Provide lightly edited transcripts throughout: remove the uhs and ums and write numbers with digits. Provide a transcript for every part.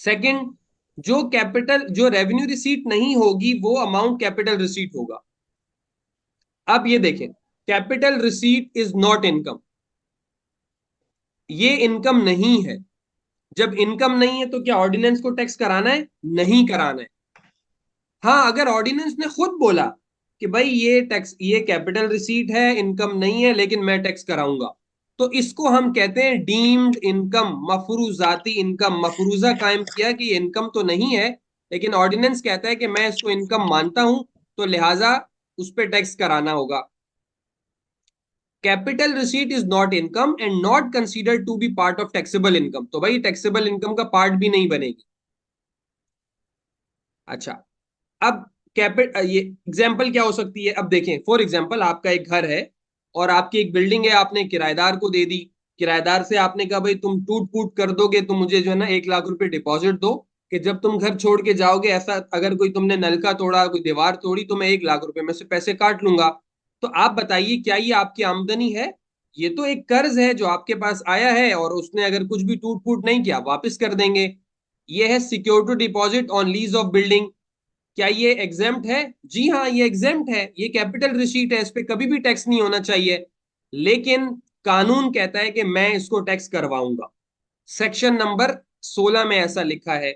Second, जो revenue receipt नहीं होगी वो अमाउंट कैपिटल रिसीट होगा। अब ये देखें, capital receipt is not income, ये इनकम नहीं है। जब इनकम नहीं है तो क्या ऑर्डिनेंस को टैक्स कराना है? नहीं कराना है। हाँ, अगर ऑर्डिनेंस ने खुद बोला कि भाई ये टैक्स, ये कैपिटल रिसीट है, इनकम नहीं है, लेकिन मैं टैक्स कराऊंगा, तो इसको हम कहते हैं डीम्ड इनकम, मफरूजाती इनकम। मफरूजा कायम किया कि ये इनकम तो नहीं है, लेकिन ऑर्डिनेंस कहता है कि मैं इसको इनकम मानता हूं, तो लिहाजा उस पर टैक्स कराना होगा। Capital receipt is not income and not considered to be part of taxable income, तो भाई टैक्सेबल इनकम का पार्ट भी नहीं बनेगी। अच्छा, अब कैपिट ये एग्जाम्पल क्या हो सकती है? अब देखें, फॉर एग्जाम्पल आपका एक घर है और आपकी एक बिल्डिंग है, आपने किराएदार को दे दी। किराएदार से आपने कहा भाई तुम टूट फूट कर दोगे तो मुझे जो है ना 1 लाख रुपए डिपॉजिट दो, कि जब तुम घर छोड़ के जाओगे, ऐसा अगर कोई तुमने नलका तोड़ा, कोई दीवार तोड़ी, तो मैं 1 लाख रुपए में से पैसे काट लूंगा। तो आप बताइए, क्या ये आपकी आमदनी है? ये तो एक कर्ज है जो आपके पास आया है, और उसने अगर कुछ भी टूट फूट नहीं किया वापस कर देंगे। ये है security deposit on lease of building. क्या ये एग्जेम्प्ट है? जी हाँ, ये एग्जेम्प्ट है, ये कैपिटल रिसीट है, इस पे कभी भी टैक्स नहीं होना चाहिए। लेकिन कानून कहता है कि मैं इसको टैक्स करवाऊंगा। सेक्शन नंबर 16 में ऐसा लिखा है।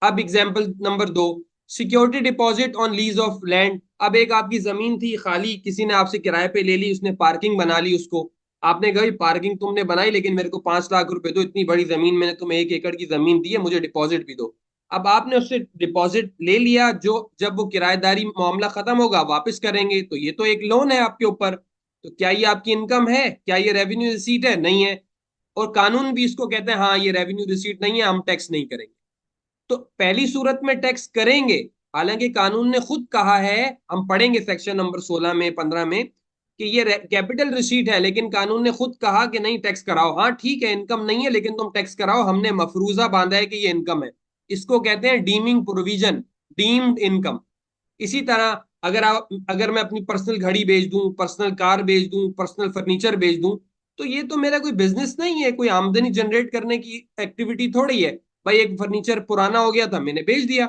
अब example number 2, security deposit on lease of land. अब एक आपकी जमीन थी खाली, किसी ने आपसे किराए पे ले ली, उसने पार्किंग बना ली उसको। आपने कहा पार्किंग तुमने बनाई, लेकिन मेरे को 5 लाख रुपए दो, इतनी बड़ी जमीन मैंने तुम्हें 1 एकड़ की जमीन दी है, मुझे डिपॉजिट भी दो। अब आपने उससे डिपॉजिट ले लिया, जो जब वो किराएदारी मामला खत्म होगा वापस करेंगे, तो ये तो एक लोन है आपके ऊपर। तो क्या ये आपकी इनकम है? क्या ये रेवेन्यू रिसीट है? नहीं है। और कानून भी इसको कहते हैं हाँ ये रेवेन्यू रिसीट नहीं है, हम टैक्स नहीं करेंगे। तो पहली सूरत में टैक्स करेंगे, हालांकि कानून ने खुद कहा है, हम पढ़ेंगे सेक्शन नंबर 16 में 15 में, कि ये कैपिटल रिसीट है, लेकिन कानून ने खुद कहा कि नहीं टैक्स कराओ। हाँ ठीक है, इनकम नहीं है लेकिन तुम टैक्स कराओ, हमने मफरूजा बांधा है कि ये इनकम है। इसको कहते हैं डीमिंग प्रोविजन, डीम्ड इनकम। इसी तरह अगर मैं अपनी पर्सनल घड़ी बेच दूं, पर्सनल कार बेच दूं, पर्सनल फर्नीचर बेच दूं, तो ये तो मेरा कोई बिजनेस नहीं है, कोई आमदनी जनरेट करने की एक्टिविटी थोड़ी है। भाई एक फर्नीचर पुराना हो गया था, मैंने बेच दिया।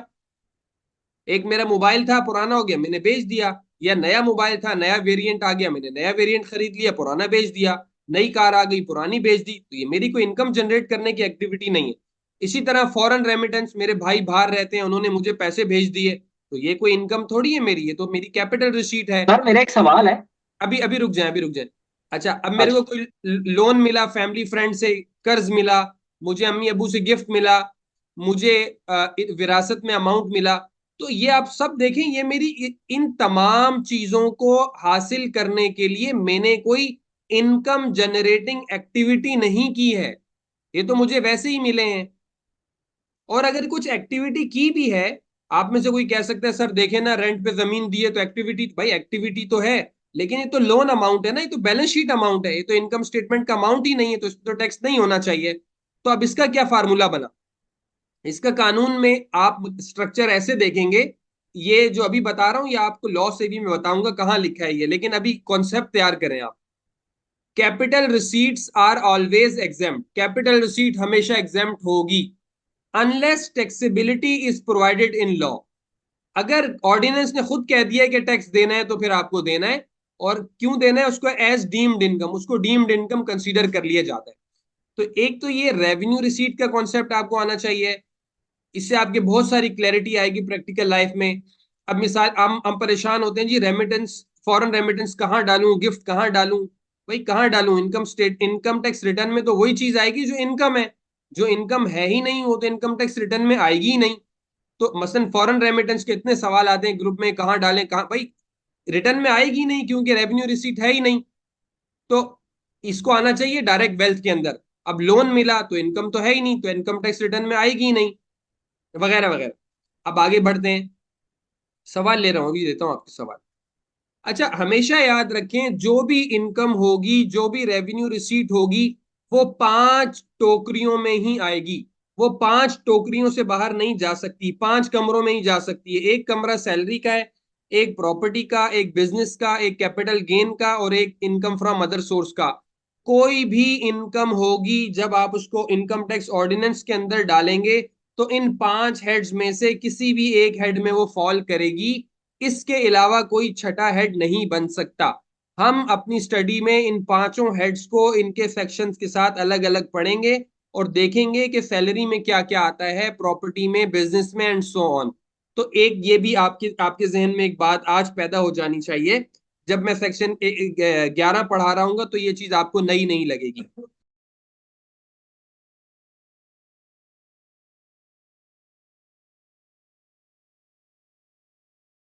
एक मेरा मोबाइल था, पुराना हो गया, मैंने बेच दिया। या नया मोबाइल था, नया वेरिएंट आ गया, मैंने नया वेरिएंट खरीद लिया, पुराना बेच दिया। नई कार आ गई, पुरानी बेच दी, तो ये मेरी कोई इनकम जनरेट करने की एक्टिविटी नहीं है। इसी तरह फॉरेन रेमिटेंस, मेरे भाई बाहर रहते हैं, उन्होंने मुझे पैसे भेज दिए, तो ये कोई इनकम थोड़ी है मेरी, ये तो मेरी कैपिटल रिसीट है। सर मेरा एक सवाल है। अभी अभी रुक जाए, अभी रुक जाए। अच्छा, अब मेरे अच्छा। को कोई लोन मिला, फैमिली फ्रेंड से कर्ज मिला, मुझे अम्मी अबू से गिफ्ट मिला, मुझे विरासत में अमाउंट मिला, तो ये आप सब देखें, ये मेरी इन तमाम चीजों को हासिल करने के लिए मैंने कोई इनकम जनरेटिंग एक्टिविटी नहीं की है, ये तो मुझे वैसे ही मिले हैं। और अगर कुछ एक्टिविटी की भी है, आप में से कोई कह सकता है सर देखे ना, रेंट पे जमीन दी है तो एक्टिविटी, भाई एक्टिविटी तो है, लेकिन ये तो लोन अमाउंट है ना, ये तो बैलेंस शीट अमाउंट है, ये तो इनकम स्टेटमेंट का अमाउंट ही नहीं है, तो इस पर तो टैक्स नहीं होना चाहिए। तो अब इसका क्या फार्मूला बना? इसका कानून में आप स्ट्रक्चर ऐसे देखेंगे, ये जो अभी बता रहा हूं ये आपको लॉ से भी मैं बताऊंगा कहां लिखा है ये, लेकिन अभी कॉन्सेप्ट तैयार करें आप। Capital receipts are always exempt, capital receipt हमेशा एग्जेम्प्ट होगी unless taxability is provided in law. अगर ऑर्डिनेंस ने खुद कह दिया है कि टैक्स देना है, तो फिर आपको देना है। और क्यों देना है उसको? एज डीम्ड इनकम, उसको डीम्ड इनकम कंसीडर कर लिया जाता है। तो एक तो ये रेवेन्यू रिसीट का कॉन्सेप्ट आपको आना चाहिए, इससे आपके बहुत सारी क्लैरिटी आएगी प्रैक्टिकल लाइफ में। अब मिसाल, हम परेशान होते हैं जी, रेमिटेंस, फॉरेन रेमिटेंस कहाँ डालूं, गिफ्ट कहाँ डालूं? भाई कहाँ डालूं? इनकम टैक्स रिटर्न में तो वही चीज आएगी जो इनकम है। जो इनकम है ही नहीं, वो तो इनकम टैक्स रिटर्न में आएगी ही नहीं। तो मसलन फॉरेन रेमिटेंस के इतने सवाल आते हैं ग्रुप में, कहाँ डालें, कहाँ भाई, रिटर्न में आएगी नहीं क्योंकि रेवेन्यू रिसीट है ही नहीं। तो इसको आना चाहिए डायरेक्ट वेल्थ के अंदर। अब लोन मिला तो इनकम तो है ही नहीं, तो इनकम टैक्स रिटर्न में आएगी ही नहीं, वगैरह वगैरह। अब आगे बढ़ते हैं, सवाल ले रहा हूं, अभी देता हूं आपको सवाल। अच्छा, हमेशा याद रखें, जो भी इनकम होगी, जो भी रेवेन्यू रिसीट होगी, वो 5 टोकरियों में ही आएगी। वो 5 टोकरियों से बाहर नहीं जा सकती, 5 कमरों में ही जा सकती है। एक कमरा सैलरी का है, एक प्रॉपर्टी का, एक बिजनेस का, एक कैपिटल गेन का, और एक इनकम फ्रॉम अदर सोर्स का। कोई भी इनकम होगी, जब आप उसको इनकम टैक्स ऑर्डिनेंस के अंदर डालेंगे, तो इन 5 हेड्स में से किसी भी एक हेड में वो फॉल करेगी, इसके अलावा कोई छठा हेड नहीं बन सकता। हम अपनी स्टडी में इन पांचों हेड्स को इनके सेक्शंस के साथ अलग अलग पढ़ेंगे और देखेंगे कि सैलरी में क्या क्या आता है, प्रॉपर्टी में, बिजनेस में, एंड सो ऑन। तो एक ये भी आपके आपके जहन में एक बात आज पैदा हो जानी चाहिए, जब मैं सेक्शन 11 पढ़ा रहा हूँ तो ये चीज आपको नई नहीं लगेगी।